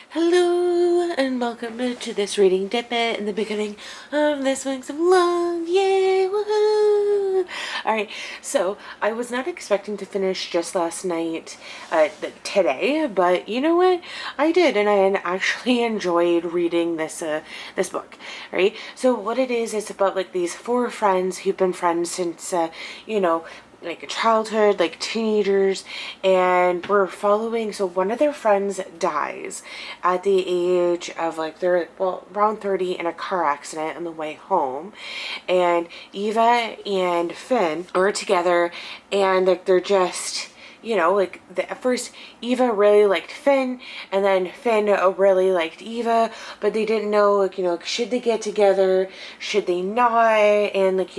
Hello and welcome to this reading dip in the beginning of this week's vlog. Yay! Woohoo! Alright, so I was not expecting to finish just last night, today, but you know what? I did, and I actually enjoyed reading this book, right? So what it is, it's about like these four friends who've been friends since, like childhood, like teenagers, and we're following, so one of their friends dies at the age of like, they're, well, around 30 in a car accident on the way home, and Eva and Finn are together, and like they're just, like at first Eva really liked Finn, and then Finn really liked Eva, but they didn't know, like, should they get together, should they not, and like,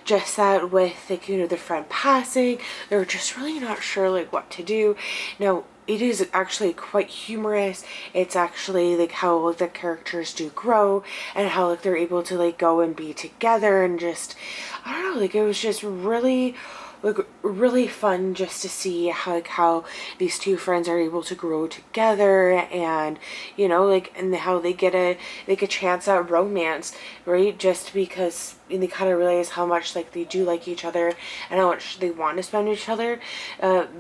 just that with like, their friend passing, they were just really not sure like what to do. Now, it is actually quite humorous. It's actually like how like, the characters do grow, and how like they're able to like go and be together, and just, I don't know, like it was just really fun just to see how these two friends are able to grow together, and and how they get a chance at romance, right? Just because they kind of realize how much like they do like each other, and how much they want to spend with each other,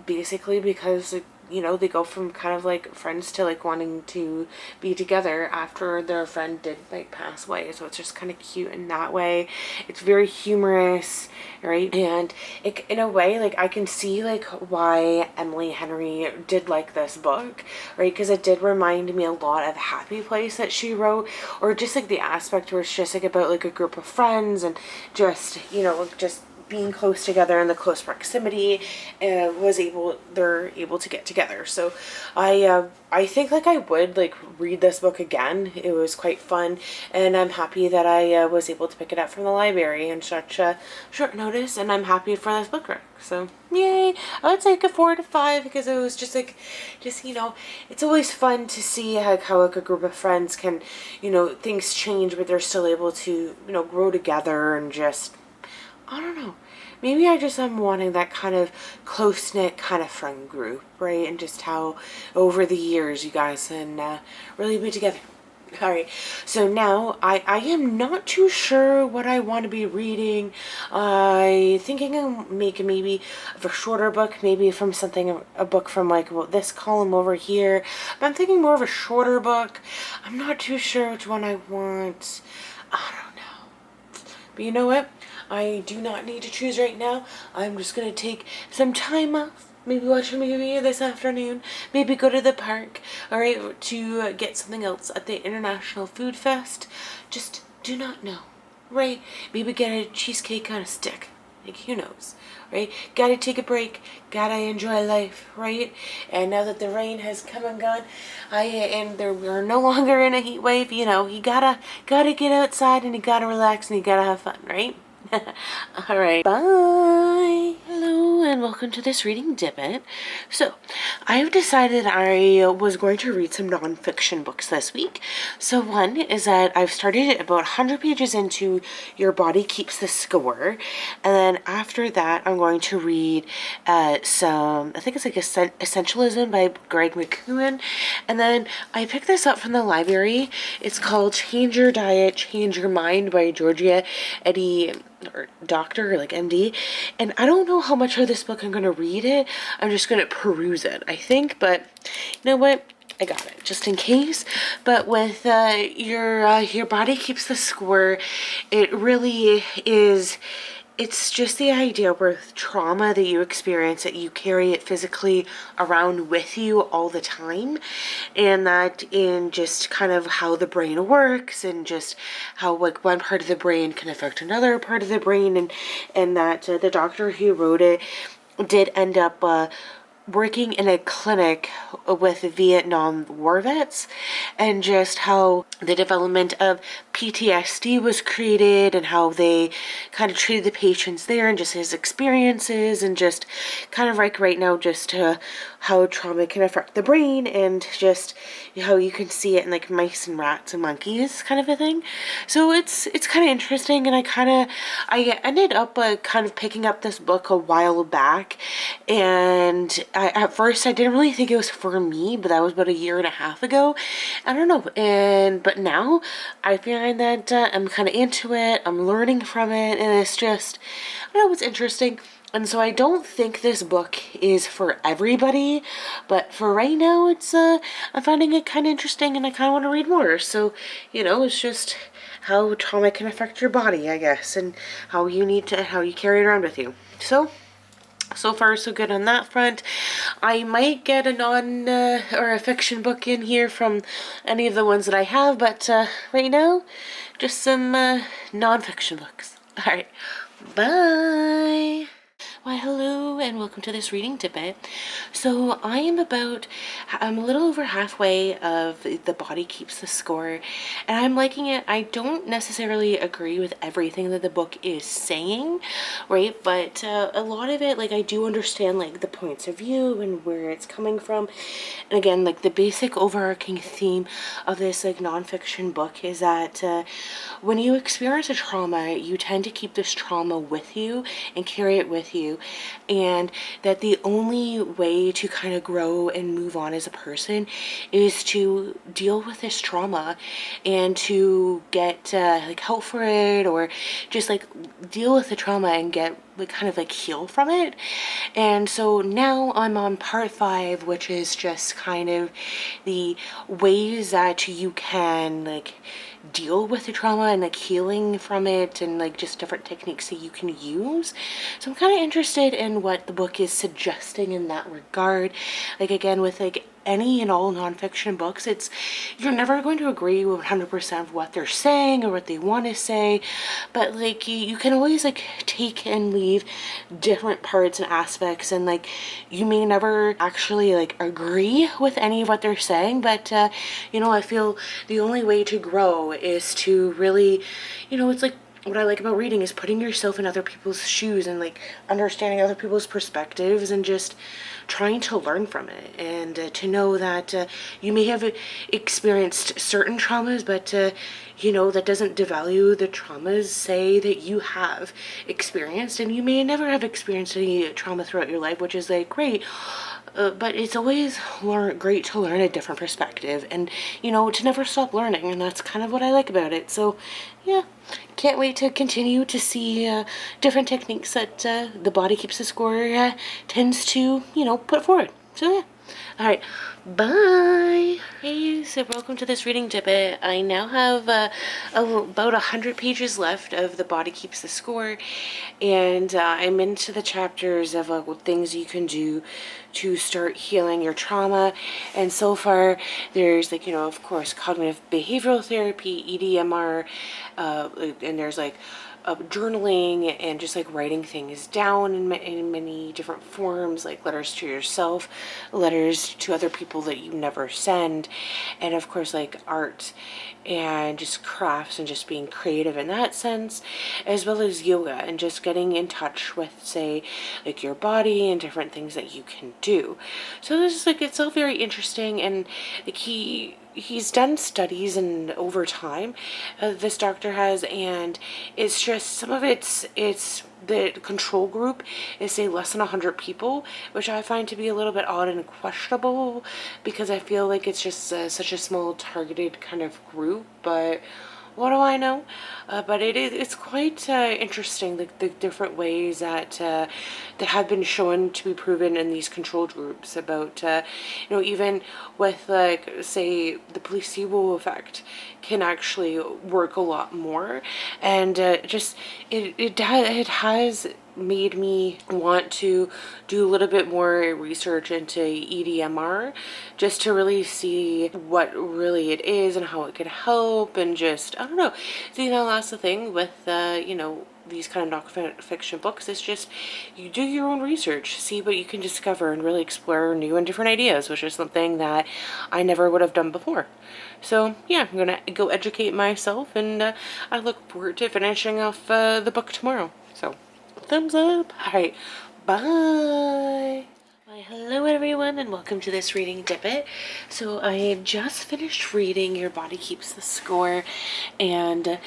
basically because they go from kind of like friends to like wanting to be together after their friend did like pass away. So it's just kind of cute in that way. It's very humorous, right? And it, in a way, like I can see like why Emily Henry did like this book, right? Because it did remind me a lot of Happy Place that she wrote, or just like the aspect where it's just like about like a group of friends, and just just being close together in the close proximity, they're able to get together. So I think like I would like read this book again. It was quite fun, and I'm happy that I was able to pick it up from the library in such a short notice, and I'm happy for this book rec. So yay! I would say like a 4 to 5, because it was just it's always fun to see how like a group of friends can, things change, but they're still able to grow together, and just, I don't know. Maybe I just am wanting that kind of close-knit kind of friend group, right? And just how over the years you guys can really be together. Alright, so now I am not too sure what I want to be reading. I thinking of making maybe of a shorter book, maybe from a book from like, well, this column over here. But I'm thinking more of a shorter book. I'm not too sure which one I want. I don't know. But you know what? I do not need to choose right now. I'm just going to take some time off. Maybe watch a movie this afternoon. Maybe go to the park. Alright, to get something else at the International Food Fest. Just do not know. Right? Maybe get a cheesecake on a stick. Like, who knows? Right? Gotta take a break. Gotta enjoy life. Right? And now that the rain has come and gone, we're no longer in a heat wave, you gotta get outside, and you gotta relax, and you gotta have fun, right? Alright, bye! Hello and welcome to this reading dip-it. So, I've decided I was going to read some non-fiction books this week. So one is that I've started about 100 pages into Your Body Keeps the Score, and then after that I'm going to read some, I think it's like Essentialism by Greg McKeown, and then I picked this up from the library. It's called Change Your Diet, Change Your Mind by Georgia Eddy, or doctor, or like MD, and I don't know how much of this book I'm going to read it. I'm just going to peruse it, I think, but you know what? I got it, just in case. But with Your Body Keeps the Score, it really is, it's just the idea with trauma that you experience, that you carry it physically around with you all the time, and that in just kind of how the brain works, and just how like one part of the brain can affect another part of the brain, and that the doctor who wrote it did end up working in a clinic with Vietnam war vets, and just how the development of PTSD was created and how they kind of treated the patients there, and just his experiences, and just kind of like right now just how trauma can affect the brain, and just how you can see it in like mice and rats and monkeys kind of a thing. So it's kind of interesting, and I ended up kind of picking up this book a while back, and at first I didn't really think it was for me, but that was about a year and a half ago. I don't know, but now I find that I'm kind of into it. I'm learning from it, and it's just, I don't know, it's interesting. And so I don't think this book is for everybody, but for right now, I'm finding it kind of interesting, and I kind of want to read more. So, it's just how trauma can affect your body, I guess, and how you carry it around with you. So far, so good on that front. I might get a or a fiction book in here from any of the ones that I have, but right now, just some non-fiction books. All right, bye. Why, hello, and welcome to this reading tidbit. So I'm a little over halfway of The Body Keeps the Score, and I'm liking it. I don't necessarily agree with everything that the book is saying, right? But a lot of it, like, I do understand, like, the points of view and where it's coming from. And again, like, the basic overarching theme of this, like, nonfiction book is that when you experience a trauma, you tend to keep this trauma with you and carry it with you, and that the only way to kind of grow and move on as a person is to deal with this trauma and to get like help for it, or just like deal with the trauma and get like kind of like heal from it. And so now I'm on part 5, which is just kind of the ways that you can like deal with the trauma and like healing from it, and like just different techniques that you can use. So I'm kind of interested in what the book is suggesting in that regard. Like, again, with like any and all nonfiction books, you're never going to agree with 100% of what they're saying or what they want to say, but like you can always like take and leave different parts and aspects, and like you may never actually like agree with any of what they're saying, but I feel the only way to grow is to really, it's like, what I like about reading is putting yourself in other people's shoes and like understanding other people's perspectives, and just trying to learn from it, and to know that you may have experienced certain traumas, but that doesn't devalue the traumas, say, that you have experienced. And you may never have experienced any trauma throughout your life, which is like great. But it's always great to learn a different perspective, and to never stop learning, and that's kind of what I like about it. So yeah, can't wait to continue to see different techniques that The Body Keeps the Score tends to put forward. So yeah. All right, bye. Hey, so welcome to this reading tidbit. I now have about 100 pages left of The Body Keeps the Score, and I'm into the chapters of things you can do to start healing your trauma. And so far, there's like, of course, cognitive behavioral therapy, EDMR, and there's like journaling, and just like writing things down in many different forms, like letters to yourself, letters to other people that you never send, and of course like art and just crafts and just being creative in that sense, as well as yoga and just getting in touch with, say, like your body and different things that you can do. So this is like, it's all very interesting, and like he's done studies, and over time this doctor has, and it's just some of it's the control group is, say, less than 100 people, which I find to be a little bit odd and questionable, because I feel like it's just such a small targeted kind of group. But what do I know? But it's quite interesting, the different ways that that have been shown to be proven in these controlled groups about, even with, like, say, the placebo effect can actually work a lot more. And it has made me want to do a little bit more research into EDMR, just to really see what really it is and how it could help, and just, I don't know. So, that's the thing with, these kind of nonfiction books is just you do your own research, see what you can discover, and really explore new and different ideas, which is something that I never would have done before. So yeah, I'm gonna go educate myself, and I look forward to finishing off the book tomorrow. So thumbs up. All right, bye. Why, hello everyone, and welcome to this reading Dippet. So I just finished reading Your Body Keeps the Score, and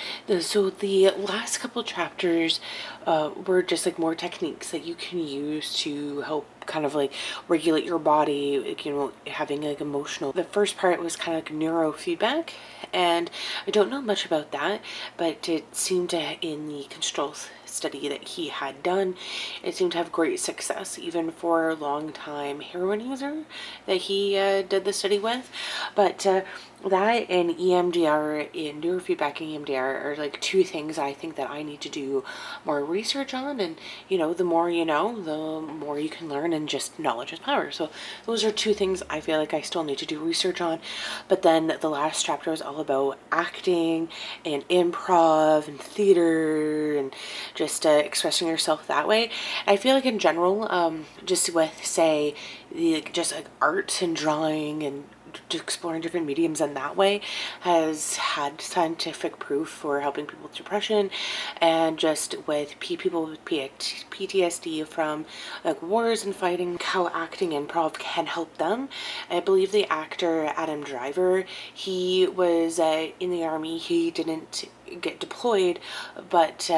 so the last couple chapters were just like more techniques that you can use to help kind of like regulate your body, like, you know, having like emotional. The first part was kind of like neurofeedback, and I don't know much about that, but it seemed to, in the control study that he had done, it seemed to have great success even for a long time heroin user that he did the study with. But that and EMDR, in neurofeedback and EMDR, are like two things I think that I need to do more research on. And you know, the more you know, the more you can learn, and just knowledge is power. So those are two things I feel like I still need to do research on. But then the last chapter is all about acting and improv and theater and just expressing yourself that way. I feel like in general, just with say just like art and drawing and exploring different mediums in that way has had scientific proof for helping people with depression, and just with people with PTSD from like wars and fighting, how acting improv can help them. I believe the actor Adam Driver, he was in the army. He didn't get deployed, but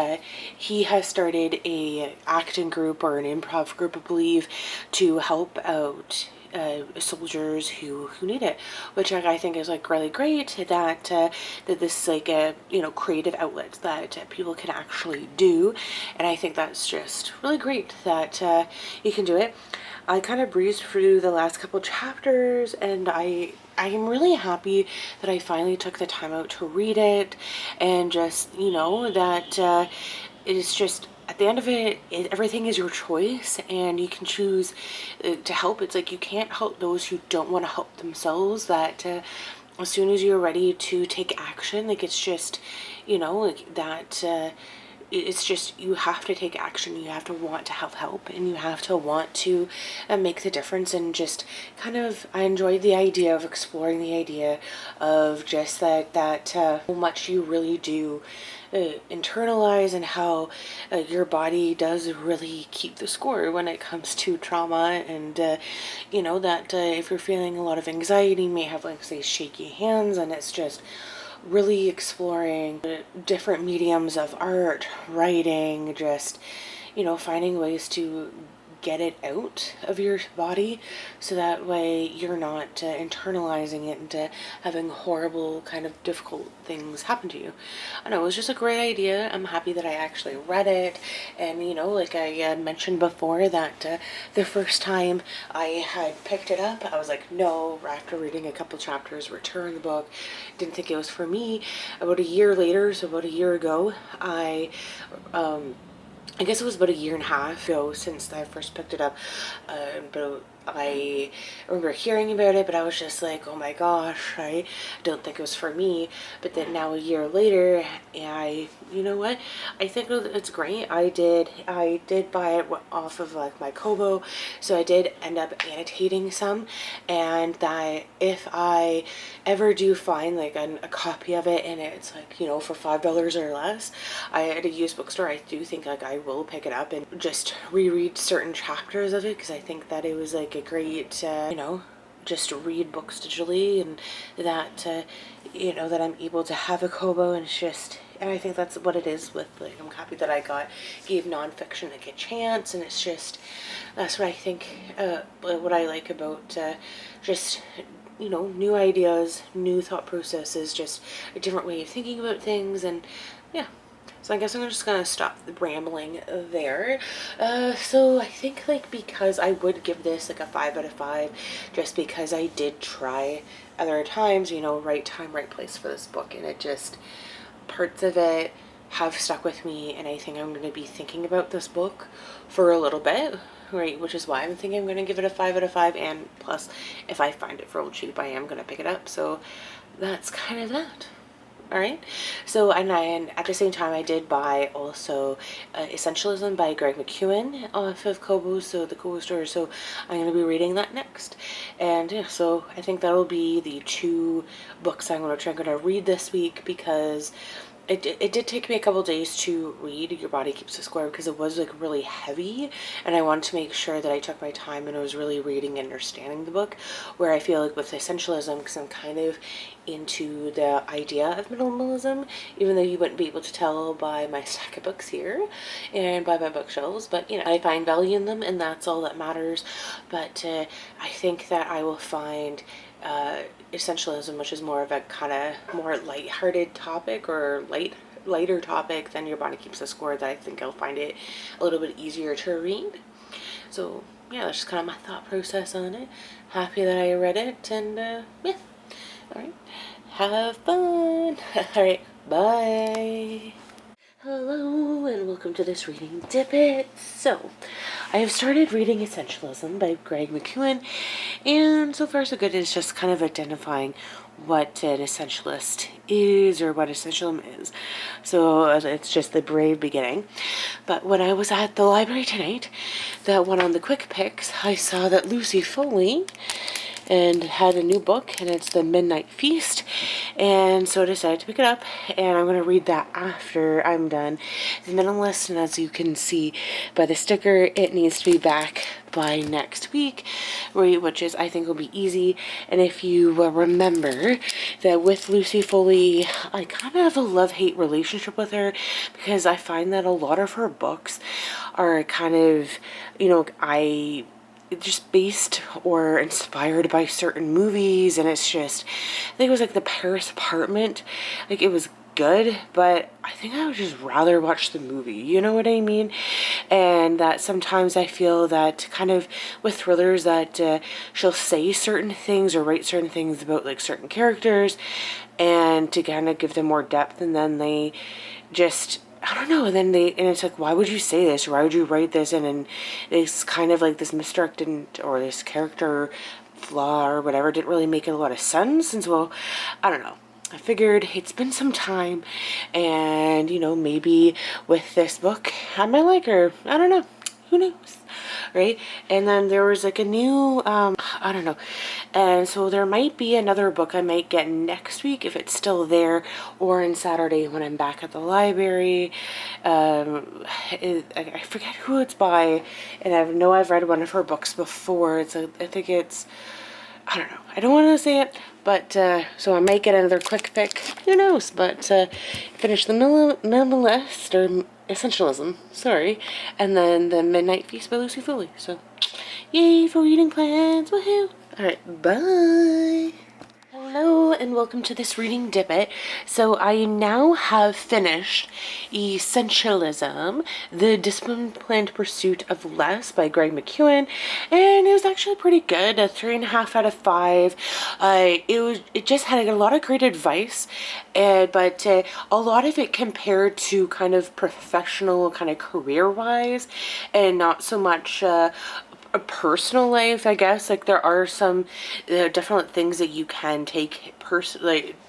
he has started a acting group or an improv group, I believe, to help out soldiers who need it, which I think is like really great that that this is like a, you know, creative outlet that people can actually do. And I think that's just really great that you can do it. I kind of breezed through the last couple chapters, and I am really happy that I finally took the time out to read it, and just, you know, that it's just, at the end of it, everything is your choice, and you can choose to help. It's like you can't help those who don't want to help themselves. That as soon as you're ready to take action, like it's just, you know, like that. It's just, you have to take action. You have to want to have help, and you have to want to make the difference. And just kind of, I enjoyed the idea of exploring the idea of just that how much you really do internalize, and how your body does really keep the score when it comes to trauma. And you know, that if you're feeling a lot of anxiety, you may have, like, say, shaky hands, and it's just really exploring different mediums of art, writing, just, you know, finding ways to get it out of your body, so that way you're not internalizing it into having horrible kind of difficult things happen to you. I know, it was just a great idea. I'm happy that I actually read it. And you know, like I mentioned before, that the first time I had picked it up, I was like, no, after reading a couple chapters, return the book. Didn't think it was for me. About a year later, so about a year ago, I guess it was about a year and a half ago since I first picked it up, but I remember hearing about it, but I was just like, oh my gosh, I don't think it was for me. But then now, a year later, you know what, I think it's great. I did buy it off of like my Kobo, so I did end up annotating some, and that if I ever do find like a copy of it, and it's like, you know, for $5 or less, at a used bookstore, I do think like I will pick it up and just reread certain chapters of it, because I think that it was like a great, you know, just read books digitally, and that, you know, that I'm able to have a Kobo, and it's just, and I think that's what it is with, like, I'm happy that I gave nonfiction like a chance, and it's just, that's what I think, what I like about, just, you know, new ideas, new thought processes, just a different way of thinking about things. And yeah. So I guess I'm just gonna stop the rambling there. So I think, like, because I would give this like a 5 out of 5, just because I did try other times, you know, right time, right place for this book, and it just, parts of it have stuck with me, and I think I'm gonna be thinking about this book for a little bit, right? Which is why I'm thinking I'm gonna give it a 5 out of 5, and plus, if I find it for real cheap, I am gonna pick it up. So that's kind of that. All right. So, and at the same time, I did buy also Essentialism by Greg McKeown off of Kobo, so the Kobo store. So I'm going to be reading that next. And yeah, so I think that'll be the two books I'm going to read this week, because it did take me a couple days to read Your Body Keeps the Score, because it was like really heavy, and I wanted to make sure that I took my time and I was really reading and understanding the book, where I feel like with Essentialism, because I'm kind of into the idea of minimalism, even though you wouldn't be able to tell by my stack of books here and by my bookshelves, but you know, I find value in them and that's all that matters. But I think that I will find Essentialism, which is more of a kind of more light-hearted topic, or lighter topic than Your Body Keeps the Score, that I think I'll find it a little bit easier to read. So yeah, that's just kind of my thought process on it. Happy that I read it, and yeah. Alright, have fun. Alright, bye. Hello and welcome to this reading dip. So, I have started reading Essentialism by Greg McKeown, and so far so good. It's just kind of identifying what an essentialist is, or what essentialism is. So it's just the brave beginning. But when I was at the library tonight, that one on the quick picks, I saw that Lucy Foley and had a new book, and it's The Midnight Feast, and so I decided to pick it up, and I'm going to read that after I'm done The Minimalist. And as you can see by the sticker, it needs to be back by next week, which is, I think, will be easy. And if you remember that with Lucy Foley, I kind of have a love-hate relationship with her, because I find that a lot of her books are kind of, you know, just based or inspired by certain movies, and it's just, I think it was like The Paris Apartment, like it was good, but I think I would just rather watch the movie, you know what I mean? And that sometimes I feel that kind of with thrillers that she'll say certain things or write certain things about like certain characters, and to kind of give them more depth, and then they just, I don't know, and then it's like, why would you say this, or why would you write this? And it's kind of like this misdirected, or this character flaw or whatever didn't really make a lot of sense. And so, I don't know, I figured it's been some time, and you know, maybe with this book I might like her, I don't know, who knows, right? And then there was like a new, I don't know, and so there might be another book I might get next week if it's still there, or on Saturday when I'm back at the library. I forget who it's by, and I know I've read one of her books before. I think it's, I don't know, I don't want to say it, but so I might get another quick pick, who knows, but finish The Minimalist, or Essentialism, sorry, and then The Midnight Feast by Lucy Foley. So yay for reading plans, woohoo. Alright, bye. Hello and welcome to this reading dip. So I now have finished Essentialism, The Disciplined Pursuit of Less by Greg McKeown, and it was actually pretty good, a 3.5 out of 5. It just had a lot of great advice, but a lot of it compared to kind of professional, kind of career-wise, and not so much a personal life, I guess. Like there are some different things that you can take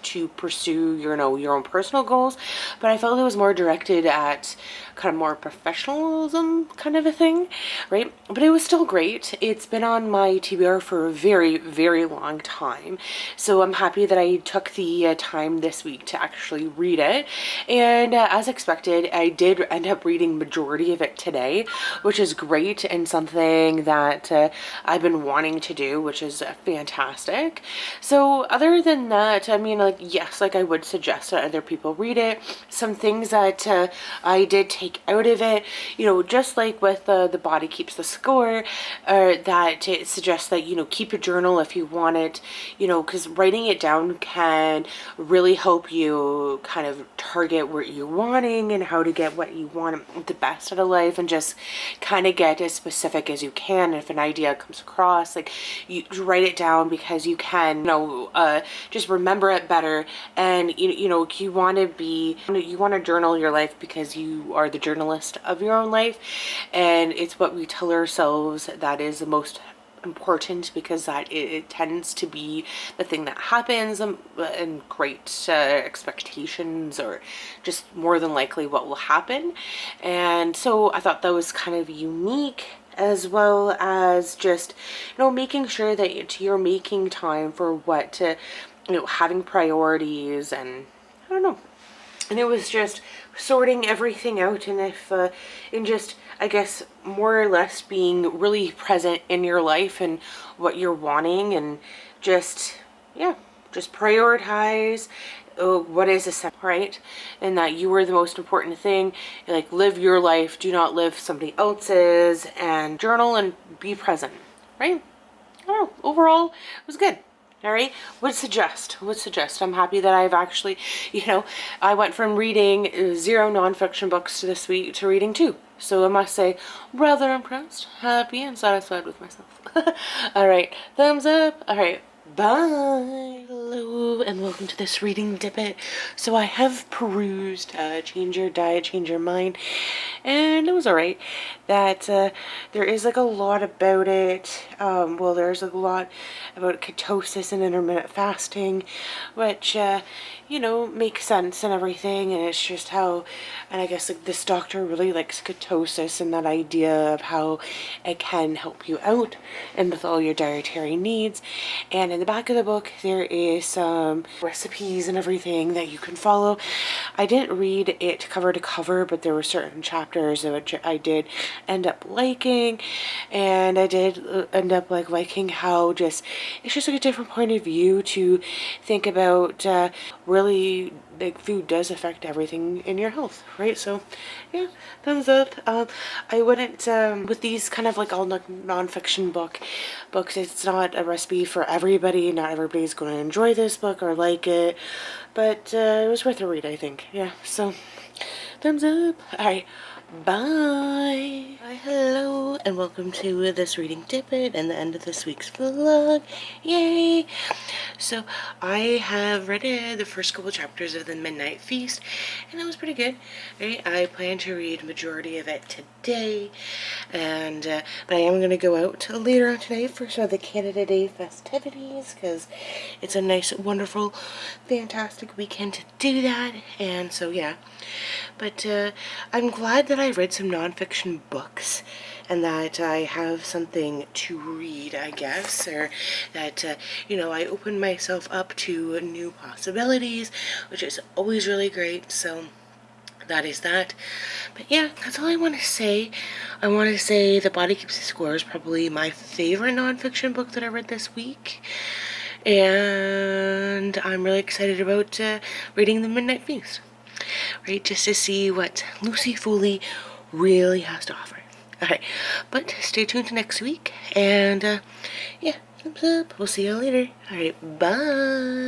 to pursue your own personal goals, but I felt it was more directed at kind of more professionalism kind of a thing, right? But it was still great. It's been on my TBR for a very, very long time, so I'm happy that I took the time this week to actually read it. And as expected, I did end up reading majority of it today, which is great, and something that I've been wanting to do, which is fantastic. So other than that, I mean, like, yes, like I would suggest that other people read it. Some things that I did take out of it, you know, just like with The Body Keeps the Score, that it suggests that, you know, keep a journal if you want it, you know, because writing it down can really help you kind of target what you're wanting and how to get what you want the best out of life, and just kind of get as specific as you can. If an idea comes across, like, you write it down, because you can, you know, just remember it better. And you know, you want to journal your life because you are the journalist of your own life, and it's what we tell ourselves that is the most important, because that it tends to be the thing that happens, and great expectations, or just more than likely what will happen. And so I thought that was kind of unique, as well as just, you know, making sure that you're making time for what, you know, having priorities, and I don't know. And it was just sorting everything out, and if and just, I guess, more or less being really present in your life and what you're wanting, and just, yeah, just prioritize what is essential, right? And that you are the most important thing. Like, live your life, do not live somebody else's, and journal and be present, right? I don't know, overall it was good. All right, would suggest. I'm happy that I've actually, you know, I went from reading 0 nonfiction books this week to reading 2. So I must say, rather impressed, happy, and satisfied with myself. All right, thumbs up. All right, bye. Hello, and welcome to this reading dip. So I have perused Change Your Diet, Change Your Mind, and it was all right. That there is like a lot about it. Well, there's a lot about ketosis and intermittent fasting, which you know, makes sense and everything. And it's just how, and I guess like this doctor really likes ketosis and that idea of how it can help you out and with all your dietary needs. And in the back of the book there is some recipes and everything that you can follow. I didn't read it cover to cover, but there were certain chapters which I did end up liking, and I did end up like liking how just it's just like a different point of view to think about. Really, like, food does affect everything in your health, right? So yeah, thumbs up. I wouldn't with these kind of like all non-fiction books, it's not a recipe for everybody. Not everybody's going to enjoy this book or like it, but it was worth a read, I think. Yeah, so thumbs up. All right, bye. Hi, hello, and welcome to this reading dip-it and the end of this week's vlog. Yay! So I have read the first couple chapters of The Midnight Feast, and it was pretty good. Right? I plan to read majority of it today, and but I am going to go out later on today for some of the Canada Day festivities, because it's a nice, wonderful, fantastic weekend to do that. And so yeah, but I'm glad that I read some nonfiction books, and that I have something to read, I guess, or that, you know, I opened myself up to new possibilities, which is always really great. So that is that. But yeah, that's all I want to say. I want to say The Body Keeps the Score is probably my favorite nonfiction book that I read this week. And I'm really excited about reading The Midnight Feast. Right, just to see what Lucy Foley really has to offer. Alright, but stay tuned to next week, and yeah, thumbs up. We'll see you later. Alright, bye.